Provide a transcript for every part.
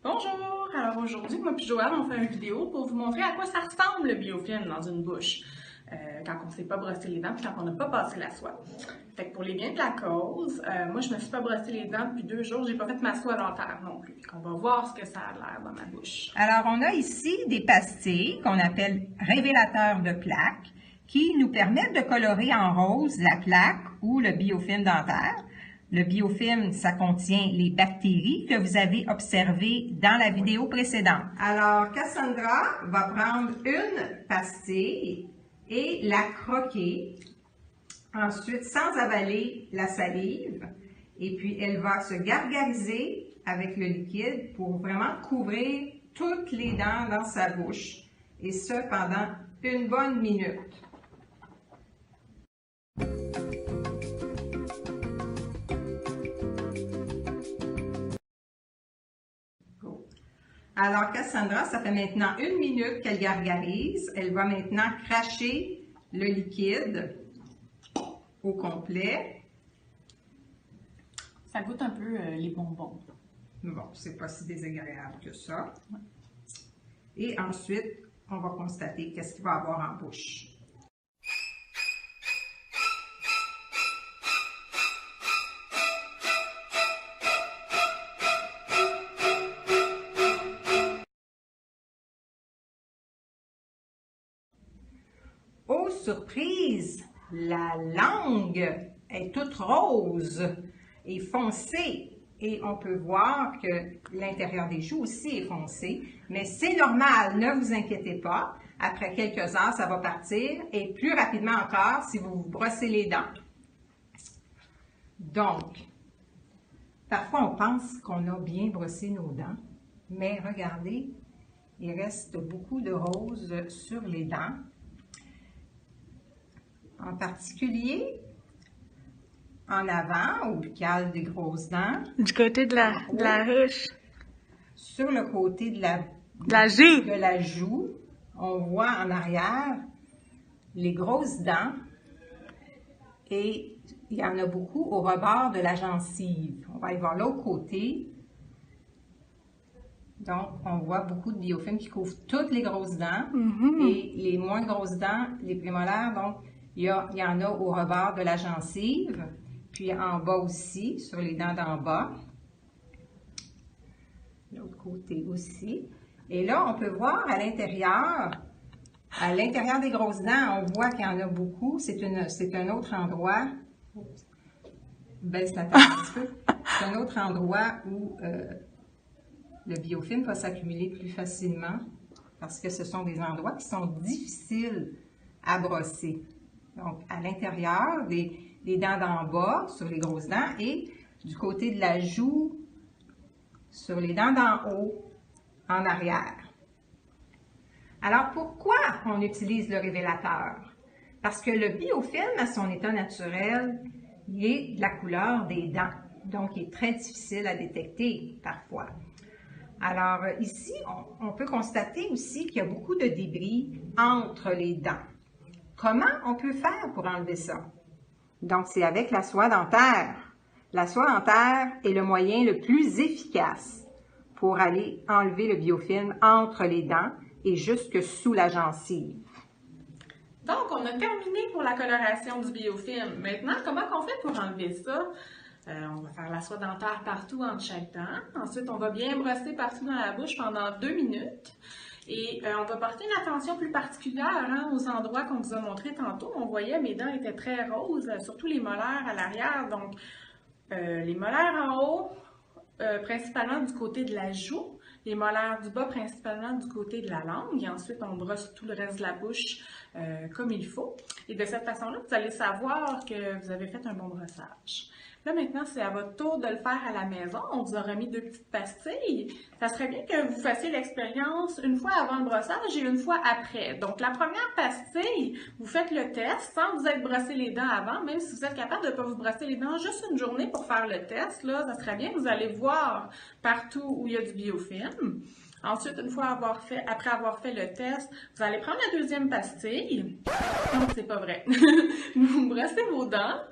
Bonjour! Alors aujourd'hui, moi et Joanne, on fait une vidéo pour vous montrer à quoi ça ressemble le biofilm dans une bouche quand on ne s'est pas brossé les dents et quand on n'a pas passé la soie. Fait que pour les biens de la cause, moi je me suis pas brossé les dents depuis 2 jours, j'ai pas fait ma soie dentaire non plus. On va voir ce que ça a l'air dans ma bouche. Alors, on a ici des pastilles qu'on appelle révélateurs de plaques qui nous permettent de colorer en rose la plaque ou le biofilm dentaire. Le biofilm, ça contient les bactéries que vous avez observées dans la vidéo précédente. Alors, Cassandra va prendre une pastille et la croquer. Ensuite, sans avaler la salive. Et puis, elle va se gargariser avec le liquide pour vraiment couvrir toutes les dents dans sa bouche. Et ce, pendant une bonne minute. Alors, Cassandra, ça fait maintenant 1 minute qu'elle gargarise. Elle va maintenant cracher le liquide au complet. Ça goûte un peu les bonbons. Bon, c'est pas si désagréable que ça. Et ensuite, on va constater qu'est-ce qu'il va avoir en bouche. Oh, surprise! La langue est toute rose et foncée. Et on peut voir que l'intérieur des joues aussi est foncé. Mais c'est normal, ne vous inquiétez pas. Après quelques heures, ça va partir. Et plus rapidement encore si vous vous brossez les dents. Donc, parfois on pense qu'on a bien brossé nos dents. Mais regardez, il reste beaucoup de rose sur les dents. En particulier, en avant, au cale des grosses dents. Du côté de la ruche. Sur le côté de la joue, on voit en arrière les grosses dents et il y en a beaucoup au rebord de la gencive. On va aller voir l'autre côté. Donc, on voit beaucoup de biofilm qui couvrent toutes les grosses dents et les moins grosses dents, les prémolaires, donc il y en a au rebord de la gencive. Puis en bas aussi, sur les dents d'en bas. L'autre côté aussi. Et là, on peut voir à l'intérieur des grosses dents, on voit qu'il y en a beaucoup. C'est un autre endroit. Baisse la tête un petit peu. C'est un autre endroit où le biofilm va s'accumuler plus facilement parce que ce sont des endroits qui sont difficiles à brosser. Donc, à l'intérieur des dents d'en bas, sur les grosses dents, et du côté de la joue, sur les dents d'en haut, en arrière. Alors, pourquoi on utilise le révélateur? Parce que le biofilm, à son état naturel, il est de la couleur des dents. Donc, il est très difficile à détecter parfois. Alors, ici, on peut constater aussi qu'il y a beaucoup de débris entre les dents. Comment on peut faire pour enlever ça? Donc, c'est avec la soie dentaire. La soie dentaire est le moyen le plus efficace pour aller enlever le biofilm entre les dents et jusque sous la gencive. Donc, on a terminé pour la coloration du biofilm. Maintenant, comment on fait pour enlever ça? On va faire la soie dentaire partout entre chaque dent. Ensuite, on va bien brosser partout dans la bouche pendant 2 minutes. Et on va porter une attention plus particulière aux endroits qu'on vous a montré tantôt. On voyait mes dents étaient très roses, surtout les molaires à l'arrière. Donc, les molaires en haut, principalement du côté de la joue. Les molaires du bas, principalement du côté de la langue. Et ensuite, on brosse tout le reste de la bouche comme il faut. Et de cette façon-là, vous allez savoir que vous avez fait un bon brossage. Là, maintenant, c'est à votre tour de le faire à la maison. On vous a remis 2 petites pastilles. Ça serait bien que vous fassiez l'expérience une fois avant le brossage et une fois après. Donc, la première pastille, vous faites le test sans vous être brossé les dents avant, même si vous êtes capable de ne pas vous brosser les dents juste une journée pour faire le test. Là, ça serait bien que vous allez voir partout où il y a du biofilm. Ensuite, après avoir fait le test, vous allez prendre la deuxième pastille. Non, c'est pas vrai. Vous brossez vos dents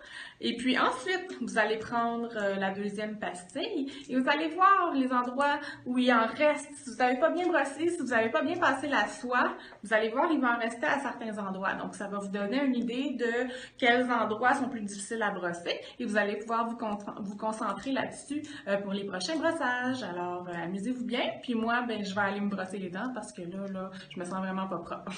Et puis ensuite, vous allez prendre la deuxième pastille et vous allez voir les endroits où il en reste. Si vous n'avez pas bien brossé, si vous n'avez pas bien passé la soie, vous allez voir, il va en rester à certains endroits. Donc, ça va vous donner une idée de quels endroits sont plus difficiles à brosser et vous allez pouvoir vous concentrer là-dessus pour les prochains brossages. Alors, amusez-vous bien. Puis moi, ben, je vais aller me brosser les dents parce que là, je me sens vraiment pas propre.